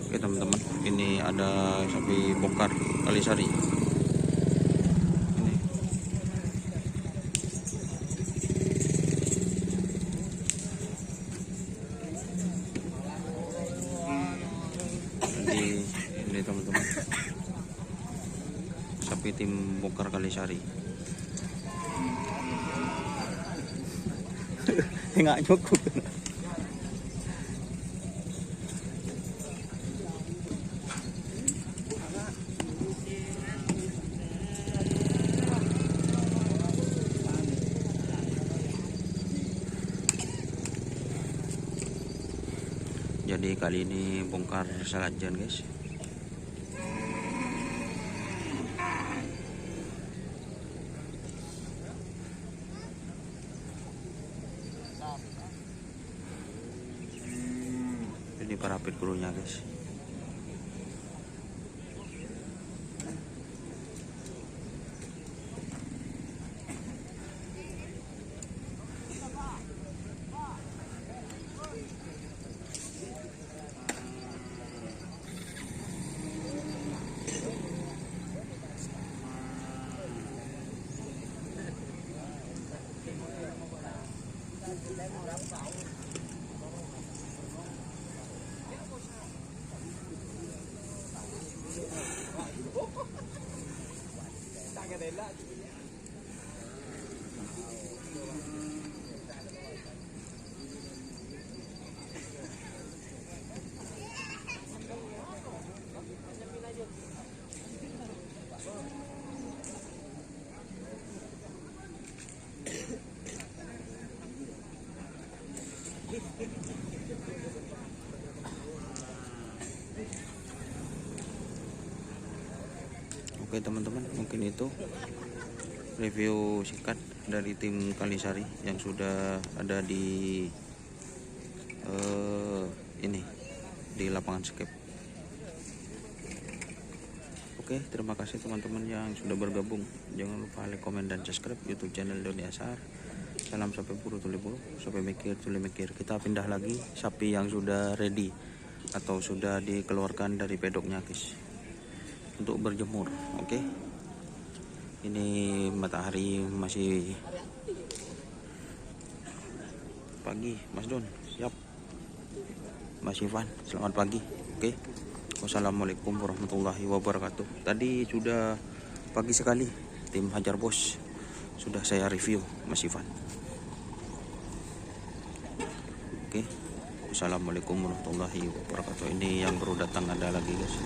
Oke teman-teman, ini ada sapi bongkar Kalisari. Ini. Jadi ini teman-teman, sapi tim bongkar Kalisari. Nggak cukup. Jadi kali ini bongkar salajan guys. Ini parapet krunya guys. Oke teman-teman, mungkin itu review singkat dari tim Kalisari yang sudah ada di ini di lapangan skep. Oke, terima kasih teman-teman yang sudah bergabung. Jangan lupa like, komen, dan subscribe YouTube channel Doni Asar. Salam sapi buru tuli buru, sapi mikir tuli mikir. Kita pindah lagi sapi yang sudah ready atau sudah dikeluarkan dari pedoknya guys, untuk berjemur. Oke, ini matahari masih pagi. Mas Don siap, Mas Ivan selamat pagi. Oke, wassalamualaikum warahmatullahi wabarakatuh. Tadi sudah pagi sekali tim Hajar Bos sudah saya review Mas Ivan. Oke, wassalamualaikum warahmatullahi wabarakatuh. Ini yang baru datang ada lagi guys.